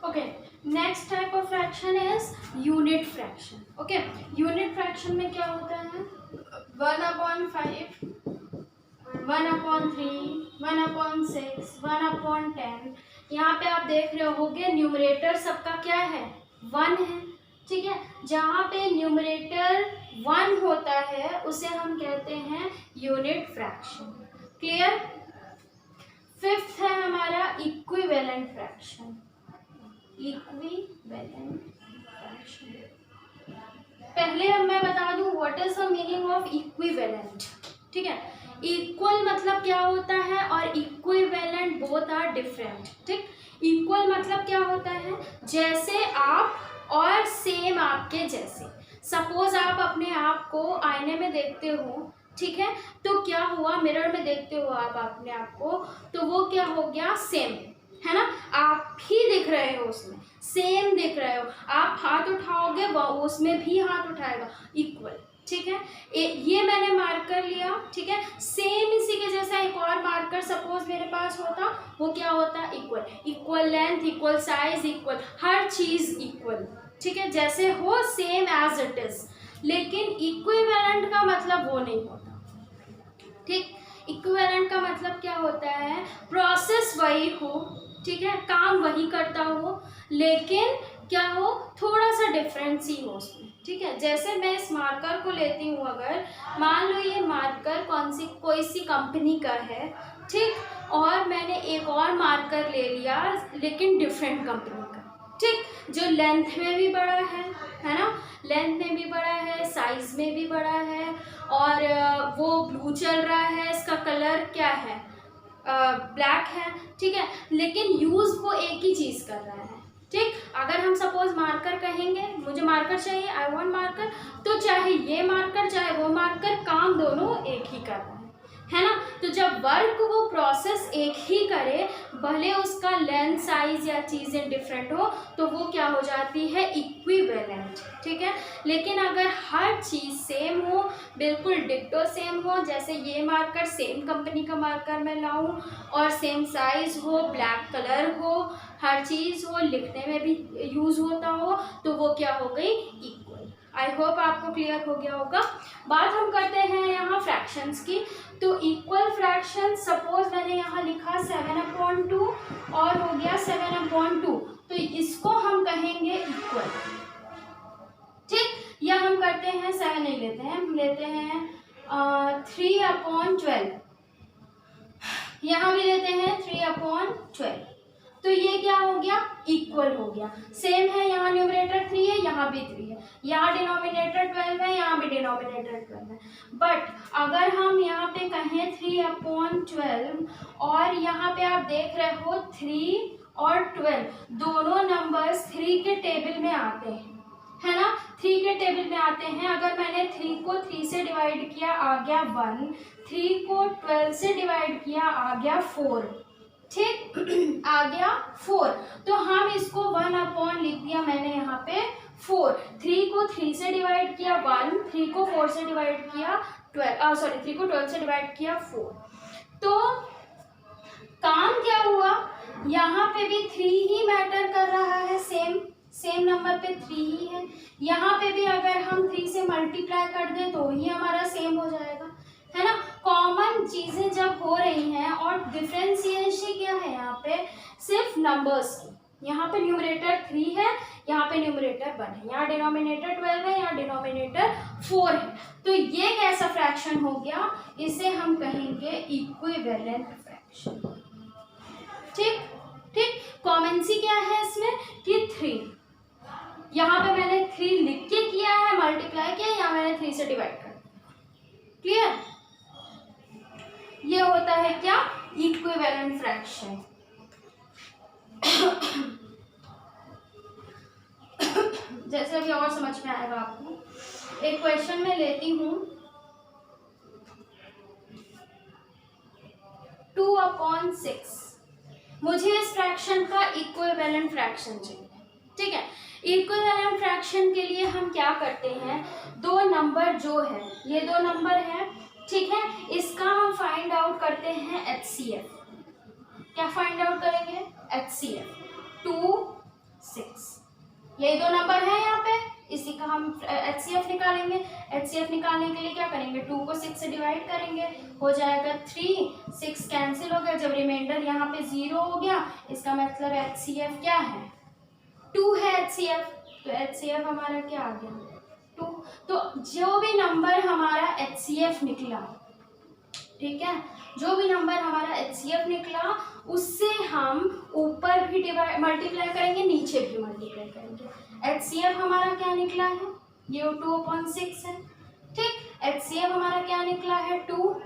Okay, next type of fraction is unit fraction. Okay, unit fraction में क्या होता है? 1/5, 1/3, 1/6, 1/10. यहाँ पे आप देख रहे होगे न्यूमरेटर सबका क्या है? 1 है. ठीक है, जहाँ पे न्यूमरेटर 1 होता है उसे हम कहते हैं यूनिट फ्रैक्शन. क्लियर? फिफ्थ है हमारा इक्विवेलेंट फ्रैक्शन. इक्विवेलेंट फ्रैक्शन, पहले मैं बता दूं what is the meaning of equivalent. ठीक है, इक्वल मतलब क्या होता है और इक्विवेलेंट बोथ आर डिफरेंट. ठीक, इक्वल मतलब क्या होता है? जैसे आप और सेम आपके जैसे. सपोज आप अपने आप को आईने में देखते हो, ठीक है, तो क्या हुआ? मिरर में देखते हो आप अपने आप को, तो वो क्या हो गया? सेम, है ना? आप ही दिख रहे हो, उसमें सेम दिख रहे हो. आप हाथ उठाओगे वो उसमें भी हाथ उठाएगा. इक्वल. ठीक है, ये मैंने मार्कर लिया. ठीक है, सेम इसी के जैसा एक और मार्कर सपोज मेरे पास होता, वो क्या होता? Equal. Equal length, equal size, equal हर चीज इक्वल. ठीक है, जैसे हो सेम एज इट इज. लेकिन इक्विवेलेंट का मतलब वो नहीं होता. ठीक, इक्विवेलेंट का मतलब क्या होता है? प्रोसेस वही हो, ठीक है, काम वही करता हो, लेकिन क्या हो? थोड़ा सा डिफरेंस ही हो उसमें. ठीक है, जैसे मैं इस मार्कर को लेती हूँ, अगर मान लो ये मार्कर कोई सी कंपनी का है, ठीक, और मैंने एक और मार्कर ले लिया लेकिन डिफरेंट कंपनी का. ठीक, जो लेंथ में भी बड़ा है ना? लेंथ में भी बड़ा है, साइज में भी बड़ा है, और वो ब्लू चल रहा है, इसका कलर क्या है? ब्लैक है. ठीक है, लेकिन यूज वो एक ही चीज कर रहा है. ठीक, अगर हम सपोज मार्कर कहेंगे, मुझे मार्कर चाहिए, आई वांट मार्कर, तो चाहे ये मार्कर चाहे वो मार्कर, काम दोनों एक ही कर रहा है ना? तो जब वर्क वो प्रोसेस एक ही करे, भले उसका लेंथ, साइज या चीज़ें डिफरेंट हो, तो वो क्या हो जाती है? इक्विवेलेंट. ठीक है, लेकिन अगर हर चीज़ सेम हो, बिल्कुल डिक्टो सेम हो, जैसे ये मार्कर सेम कंपनी का मार्कर मैं लाऊं और सेम साइज हो, ब्लैक कलर हो, हर चीज़ हो, लिखने में भी यूज़ होता हो, तो वो क्या हो गई? इक्वल. आई होप आपको क्लियर हो गया होगा. बात हम करते हैं यहाँ फ्रैक्शंस की. तो इक्वल फ्रैक्शन, सपोज मैंने यहाँ लिखा 7/2 और हो गया 7/2, तो इसको हम कहेंगे इक्वल. ठीक, या हम करते हैं 7 नहीं लेते हैं, हम लेते हैं 3/12. यहाँ भी लेते हैं 3/12. तो ये क्या हो गया? इक्वल हो गया. सेम है, यहाँ न्यूमरेटर 3 है, यहाँ भी 3 है, यहाँ डिनोमिनेटर 12 है, यहाँ भी डिनोमिनेटर 12 है. बट अगर हम यहाँ पे कहें 3/12 और यहाँ पे आप देख रहे हो 3 और 12 दोनों नंबर्स 3 के टेबल में आते हैं, है ना? 3 के टेबल में आते हैं. अगर मैंने 3 को 3 से डिवाइड किया आ गया 1, 3 को 12 से डिवाइड किया आ गया 4. ठीक, आ गया 4. तो हम इसको 1 लिख दिया मैंने यहाँ पे 4. 3 को 3 से डिवाइड किया 1, 3 को 4 से डिवाइड किया 3 को 12 से डिवाइड किया 4. तो काम क्या हुआ? यहाँ पे भी 3 ही मैटर कर रहा है, सेम नंबर पे 3 ही है. यहाँ पे भी अगर हम 3 से मल्टीप्लाई कर दें तो ही हमारा सेम हो जाएगा, है ना? कॉमन चीजें जब हो रही हैं, और डिफरेंशिएशन क्या है यहाँ पे? सिर्फ नंबर्स की. यहाँ पे न्यूमरेटर 3 है, यहाँ पे न्यूमरेटर 1 है, यहाँ डिनोमिनेटर 12 है, यहाँ डिनोमिनेटर 4 है. तो ये कैसा फ्रैक्शन हो गया? इसे हम कहेंगे इक्विवेलेंट फ्रैक्शन. ठीक ठीक, कॉमन सी क्या है इसमें कि 3. यहाँ पे मैंने 3 लिख के किया है, मल्टीप्लाई किया, यहाँ मैंने 3 से डिवाइड कर दिया. क्लियर? ये होता है क्या? Equivalent fraction. जैसे अभी और समझ में आएगा आपको. एक क्वेश्चन में लेती हूँ 2/6. मुझे इस फ्रैक्शन का इक्विवेलेंट फ्रैक्शन चाहिए. ठीक है, इक्विवेलेंट फ्रैक्शन के लिए हम क्या करते हैं? दो नंबर जो है, ये 2 नंबर है, ठीक है, इसका हम फाइंड आउट करते हैं HCF. क्या फाइंड आउट करेंगे? HCF. 2 यही दो नंबर है यहाँ पे, इसी का हम HCF निकालेंगे। HCF निकालने के लिए क्या करेंगे, 2 को 6 से डिवाइड करेंगे, हो जाएगा 3, 6 कैंसिल हो गया, जब रिमाइंडर यहाँ पे 0 हो गया, इसका मतलब HCF क्या है, 2 है HCF। तो HCF हमारा क्या आ गया, 2। तो जो भी नंबर हमारा HCF निकला, ठीक है, जो भी नंबर हमारा HCF निकला उससे हम ऊपर भी मल्टीप्लाई करेंगे, नीचे भी मल्टीप्लाई करेंगे। HCF हमारा क्या निकला है, ये 2/6 है, ठीक। HCF हमारा क्या निकला है, 2।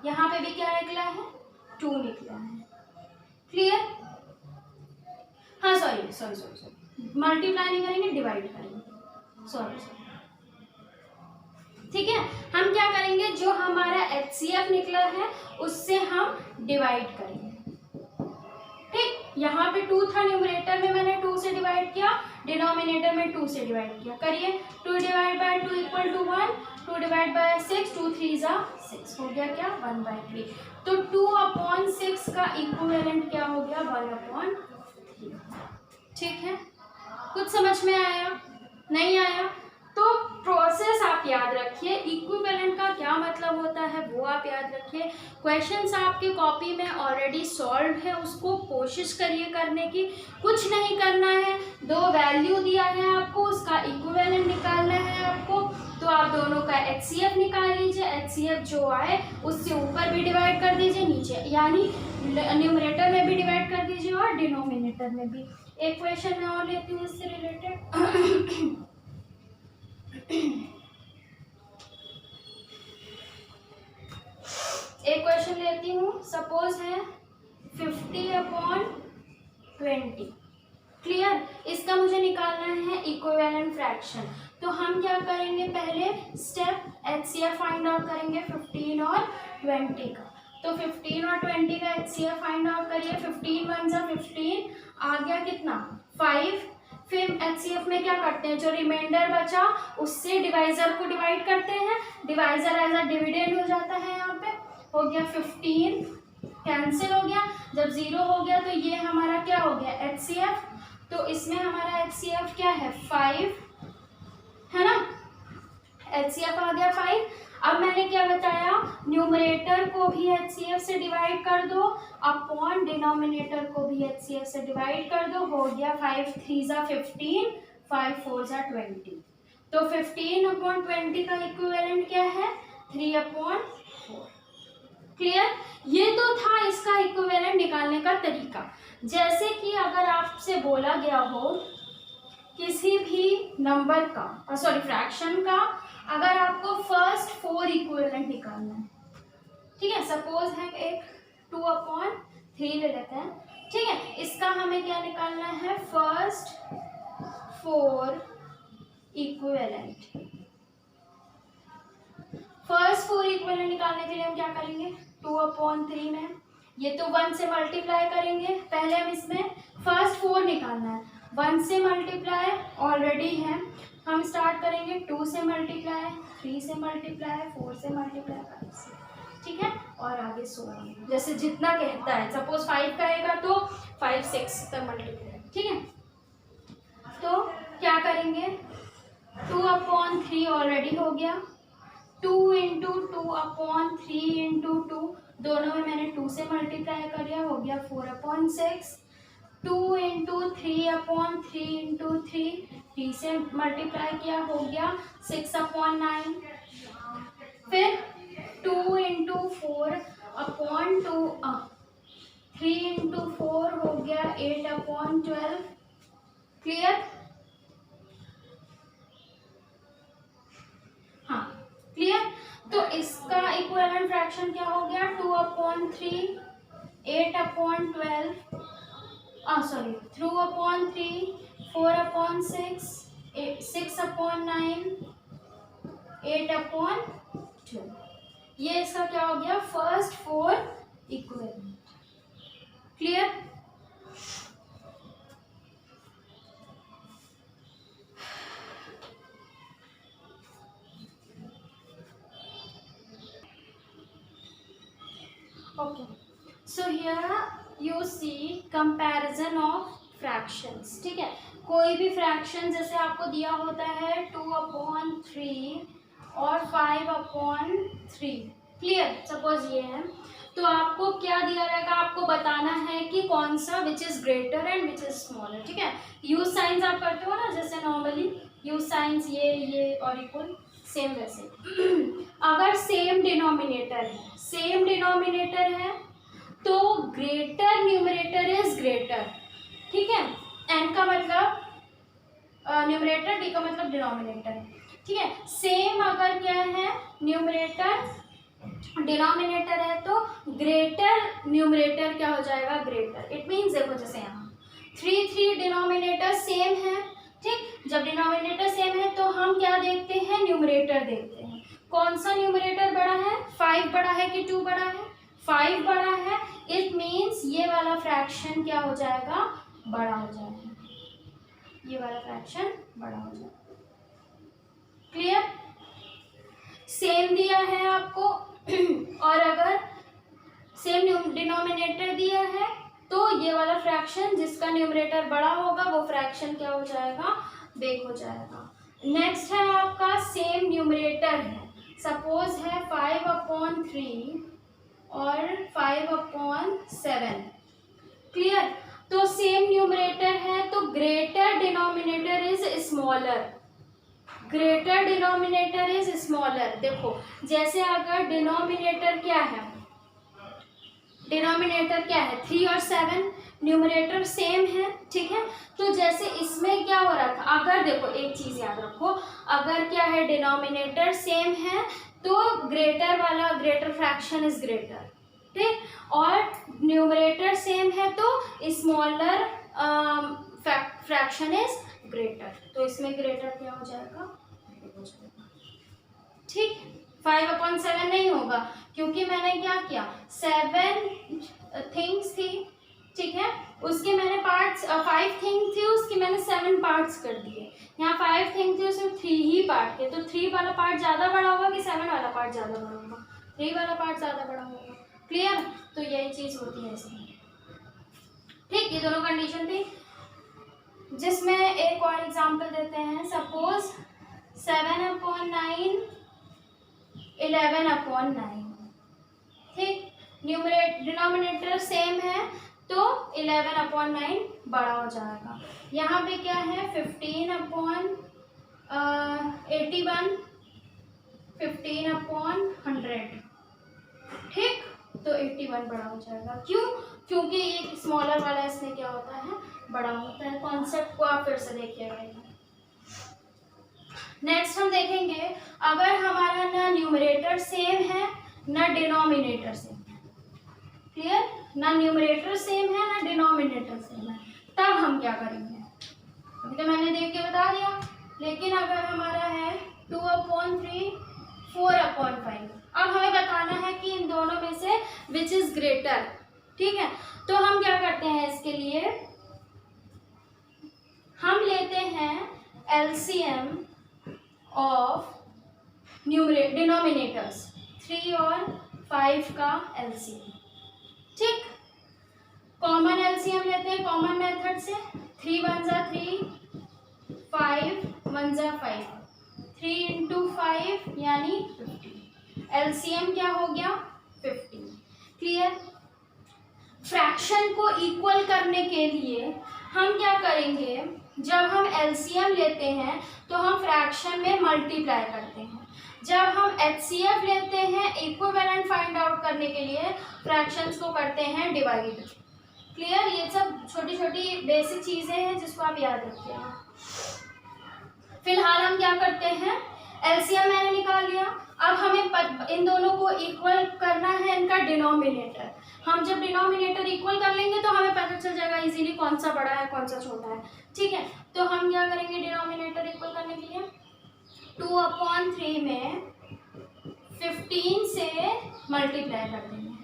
यहाँ पे भी क्या निकला है, 2 निकला है। क्लियर? हाँ सॉरी मल्टीप्लाई नहीं करेंगे, डिवाइड करेंगे, सॉरी। ठीक है, हम क्या करेंगे, जो हमारा HCF निकला है उससे हम डिवाइड करेंगे। ठीक, यहाँ पे 2 था, न्यूमरेटर में मैंने 2 से डिवाइड किया, डिनोमिनेटर में 2 से डिवाइड किया। करिए, 2 divide by 2 equal to 1, 2 divide by 6, 2 3 जा 6, हो गया क्या, 1/3। तो 2/6 का इक्विवेलेंट क्या हो गया, 1/3। ठीक है, कुछ समझ में आया, नहीं आया? तो प्रोसेस आप याद रखिए, इक्विवेलेंट का क्या मतलब होता है वो आप याद रखिए। क्वेश्चंस आपके कॉपी में ऑलरेडी सॉल्व है, उसको कोशिश करिए करने की। कुछ नहीं करना है, 2 वैल्यू दिया है आपको, उसका इक्विवेलेंट निकालना है आपको। तो आप दोनों का HCF निकाल लीजिए, HCF जो आए उससे ऊपर भी डिवाइड कर दीजिए, नीचे यानी न्यूमरेटर में भी डिवाइड कर दीजिए और डिनोमिनेटर में भी। एक क्वेश्चन मैं और लेती हूँ इससे रिलेटेड। एक क्वेश्चन लेती हूँ, सपोज है 50/20। क्लियर? इसका मुझे निकालना है इक्विवेलेंट फ्रैक्शन। तो हम क्या करेंगे, पहले स्टेप HCF फाइंड आउट करेंगे 15 और 20 का। तो 15 और 20 का HCF फाइंड आउट करिए। 15 1 जा 15, आ गया कितना, 5। फिर HCF में क्या करते हैं, जो रिमाइंडर बचा उससे डिवाइजर को डिवाइड करते हैं, डिवाइजर एज अ डिविडेंड हो जाता है। यहाँ पे हो गया 15, कैंसिल हो गया, जब 0 हो गया तो ये हमारा क्या हो गया, HCF। तो इसमें हमारा HCF क्या है, 5 है ना, HCF आ गया 5। अब मैंने क्या बताया, न्यूमरेटर को भी HCF से डिवाइड कर दो, अपॉन डिनोमिनेटर को भी HCF से डिवाइड कर दो, हो गया 5 3 जा 15, 5 4 जा 20। तो 15/20 का इक्विवेलेंट क्या है, 3/4। क्लियर? ये तो था इसका इक्विवेलेंट निकालने का तरीका। जैसे कि अगर आपसे बोला गया हो किसी भी नंबर का, सॉरी फ्रैक्शन का, अगर आपको फर्स्ट 4 इक्विवेलेंट निकालना है, ठीक है, सपोज है एक 2/3 ले लेते हैं, ठीक है, इसका हमें क्या निकालना है, फर्स्ट 4 इक्विवेलेंट। फर्स्ट 4 इक्विवेलेंट निकालने के लिए हम क्या करेंगे, 2/3 में ये तो 1 से मल्टीप्लाई करेंगे। पहले हम इसमें फर्स्ट 4 निकालना है, 1 से मल्टीप्लाई ऑलरेडी है, हम स्टार्ट करेंगे 2 से मल्टीप्लाई, 3 से मल्टीप्लाई, 4 से मल्टीप्लाई, 5 से, ठीक है, और आगे 16, जैसे जितना कहता है। सपोज 5 कहेगा तो 5 6 तक मल्टीप्लाई, ठीक है। तो क्या करेंगे, 2/3 ऑलरेडी हो गया, 2 × 2/3 × 2, दोनों में मैंने 2 से मल्टीप्लाई कर दिया, हो गया 4/6। 2 × 3/3 × 3 से मल्टीप्लाई किया, हो गया 6/9। फिर 2 × 4/2, 3 × 4 हो गया 8/12। क्लियर? हाँ, क्लियर। तो इसका इक्विवेलेंट फ्रैक्शन क्या हो गया, 2/3, 8/12, सॉरी 2/3, 4/6, 6/9, 8/12। ये इसका क्या हो गया, first 4 equivalent. Clear? Okay, so here you see comparison of fractions, ठीक है। कोई भी फ्रैक्शन जैसे आपको दिया होता है 2/3 और 5/3, क्लियर, सपोज ये है, तो आपको क्या दिया रहेगा, आपको बताना है कि कौन सा which is greater and which is smaller, ठीक है। यूज साइंस आप करते हो ना, जैसे नॉर्मली यूज साइंस ये और इक्वल, सेम वैसे अगर सेम डिनोमिनेटर है तो ग्रेटर न्यूमरेटर इज ग्रेटर, ठीक है। एन का मतलब न्यूमरेटर, डी का मतलब डिनोमिनेटर, ठीक है। सेम अगर क्या है, न्यूमरेटर डिनोमिनेटर है तो ग्रेटर न्यूमरेटर क्या हो जाएगा, ग्रेटर। इट मीन्स देखो जैसे यहाँ 3 डिनोमिनेटर सेम है, ठीक। जब डिनोमिनेटर सेम है तो हम क्या देखते हैं, न्यूमरेटर देखते हैं। कौन सा न्यूमरेटर बड़ा है, 5 बड़ा है कि 2 बड़ा है, 5 बड़ा है। इट मीन्स ये वाला फ्रैक्शन क्या हो जाएगा, बड़ा हो जाएगा, ये वाला फ्रैक्शन बड़ा हो जाएगा, क्लियर। सेम दिया है आपको और अगर सेम डिनोमिनेटर दिया है तो ये वाला फ्रैक्शन जिसका न्यूमरेटर बड़ा होगा वो फ्रैक्शन क्या हो जाएगा, बिग हो जाएगा। नेक्स्ट है आपका सेम न्यूमरेटर है, सपोज है 5/3 और 5/7, क्लियर। तो सेम न्यूमरेटर है तो greater denominator is smaller, greater denominator is smaller. देखो जैसे अगर डिनोमिनेटर क्या है, 3 और 7, न्यूमरेटर सेम है, ठीक है। तो जैसे इसमें क्या हो रहा था, अगर देखो एक चीज याद रखो, अगर क्या है डिनोमिनेटर सेम है तो ग्रेटर फ्रैक्शन इज ग्रेटर, ठीक। और न्यूमरेटर सेम है तो स्मॉलर फ्रैक्शन इज ग्रेटर, तो इसमें ग्रेटर क्या हो जाएगा, ठीक। 5/7 नहीं होगा क्योंकि मैंने क्या किया, 7 थिंग्स थी, ठीक है, उसके मैंने पार्ट्स 5 थिंग थी उसकी मैंने 7 पार्ट्स कर दिए। यहाँ 5 थिंग थी उसमें 3 ही पार्ट थे, तो 3 वाला पार्ट ज़्यादा बड़ा होगा कि 7 वाला पार्ट ज़्यादा बड़ा होगा, 3 वाला पार्ट ज़्यादा बड़ा होगा, क्लियर। तो यही चीज़ होती है इसमें, ठीक। ये दोनों कंडीशन थी। जिसमें एक और एग्जांपल देते हैं, सपोज 7/9 11/9, ठीक। डिनोमिनेटर सेम है तो 11/9 बड़ा हो जाएगा। यहाँ पे क्या है 15/81, 15/100, ठीक। तो 81 बड़ा हो जाएगा, क्यों, क्योंकि ये स्मॉलर वाला इसमें क्या होता है, बड़ा होता है। कॉन्सेप्ट को आप फिर से देखिएगा। नेक्स्ट हम देखेंगे, अगर हमारा ना न्यूमरेटर सेम है ना डिनोमिनेटर सेम है, क्लियर, ना न्यूमरेटर सेम है ना डिनोमिनेटर सेम है, तब हम क्या करेंगे, अभी तो मैंने देख के बता दिया। लेकिन अगर हमारा है 2/3 4/5, अब हमें बताना है कि इन दोनों में से विच इज ग्रेटर, ठीक है। तो हम क्या करते हैं, इसके लिए हम लेते हैं LCM ऑफ डिनोमिनेटर्स, 3 और 5 का LCM, ठीक। कॉमन LCM लेते हैं कॉमन मेथड से, 3 1 जा 3, 5 1 जा 5, 3 × 5 यानी 50, LCM क्या हो गया 50, क्लियर। फ्रैक्शन को इक्वल करने के लिए हम क्या करेंगे, जब हम LCM लेते हैं तो हम फ्रैक्शन में मल्टीप्लाई करते हैं, जब हम HCF लेते हैं इक्विवेलेंट फाइंड आउट करने के लिए फ्रैक्शंस को करते हैं डिवाइड, क्लियर। ये सब छोटी छोटी बेसिक चीज़ें हैं जिसको आप याद रखिएगा। फिलहाल हम क्या करते हैं, LCM मैंने निकाल लिया, अब हमें इन दोनों को इक्वल करना है इनका डिनोमिनेटर। हम जब डिनोमिनेटर इक्वल कर लेंगे तो हमें पता चल जाएगा इजीली कौन सा बड़ा है कौन सा छोटा है, ठीक है। तो हम क्या करेंगे, डिनोमिनेटर इक्वल करने के लिए 2/3 में 15 से मल्टीप्लाई कर देंगे,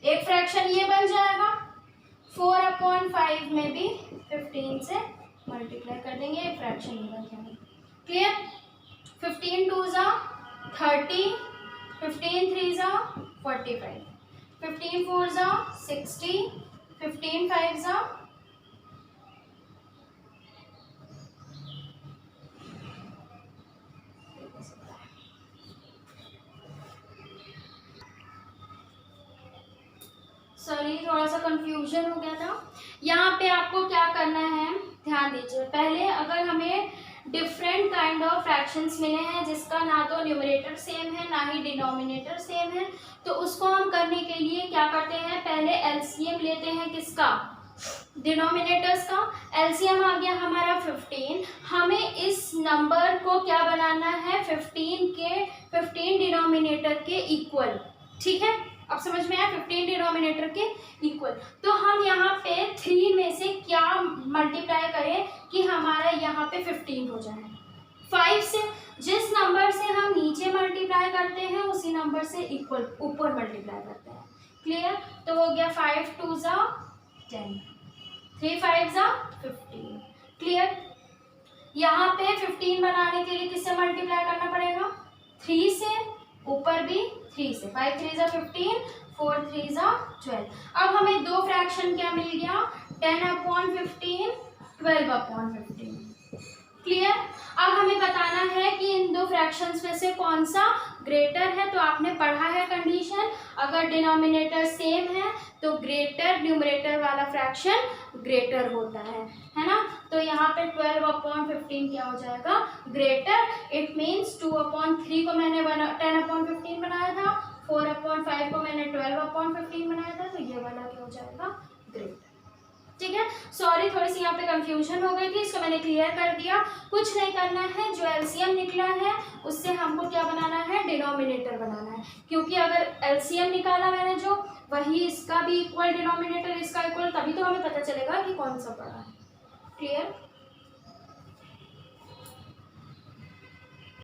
एक फ्रैक्शन ये बन जाएगा। 4/5 में भी 15 से मल्टीप्लाई कर देंगे, एक फ्रैक्शन ये बन जाएगा, क्लियर। 15 2 जा 30, 15 3 जा 45, 15 4 जा 60, 15 5 जा सॉरी थोड़ा सा कंफ्यूजन हो गया था। यहाँ पे आपको क्या करना है, ध्यान दीजिए। पहले अगर हमें डिफरेंट काइंड ऑफ फ्रैक्शंस मिले हैं जिसका ना तो न्यूमरेटर सेम है ना ही डिनोमिनेटर सेम है, तो उसको हम करने के लिए क्या करते हैं, पहले एलसीएम लेते हैं। किसका? डिनोमिनेटर्स का। एलसीएम आ गया हमारा 15। हमें इस नंबर को क्या बनाना है, 15 डिनोमिनेटर के इक्वल। ठीक है, अब समझ में आया, 15 डिनोमिनेटर के इक्वल। तो हम यहाँ पे 3 में से क्या मल्टीप्लाई करें कि हमारा यहाँ पे 15 हो जाए। 5 से, जिस नंबर से हम नीचे मल्टीप्लाई करते हैं उसी नंबर से इक्वल ऊपर मल्टीप्लाई करते हैं। क्लियर? तो हो गया 5 2 ज़ा 10, 3 5 ज़ा 15। क्लियर? यहाँ पे 15 बनाने के लिए किससे मल्टीप्लाई करना पड़ेगा, 3 से, ऊपर भी 3 से। 5 3 ज़ा 15, 4 3 ज़ा 12। अब हमें दो फ्रैक्शन क्या मिल गया, 10/15, 12/15। क्लियर? अब हमें बताना है कि इन दो फ्रैक्शंस में से कौन सा ग्रेटर है। तो आपने पढ़ा है कंडीशन, अगर डिनोमिनेटर सेम है तो ग्रेटर न्यूमरेटर वाला फ्रैक्शन ग्रेटर होता है ना। तो यहाँ पे 12/15 क्या हो जाएगा, ग्रेटर। इट मीन्स 2/3 को मैंने 10/15 बनाया था, 4/5 को मैंने 12/15 बनाया था, तो ये वाला क्या हो जाएगा, ग्रेटर। ठीक है, सॉरी थोड़ी सी यहाँ पे कंफ्यूजन हो गई थी, इसको मैंने क्लियर कर दिया। कुछ नहीं करना है, जो एलसीएम निकला है उससे हमको क्या बनाना है, डिनोमिनेटर बनाना है। क्योंकि अगर एलसीएम निकाला मैंने जो, वही इसका भी इक्वल डिनोमिनेटर इसका इक्वल, तभी तो हमें पता चलेगा कि कौन सा बड़ा है। क्लियर?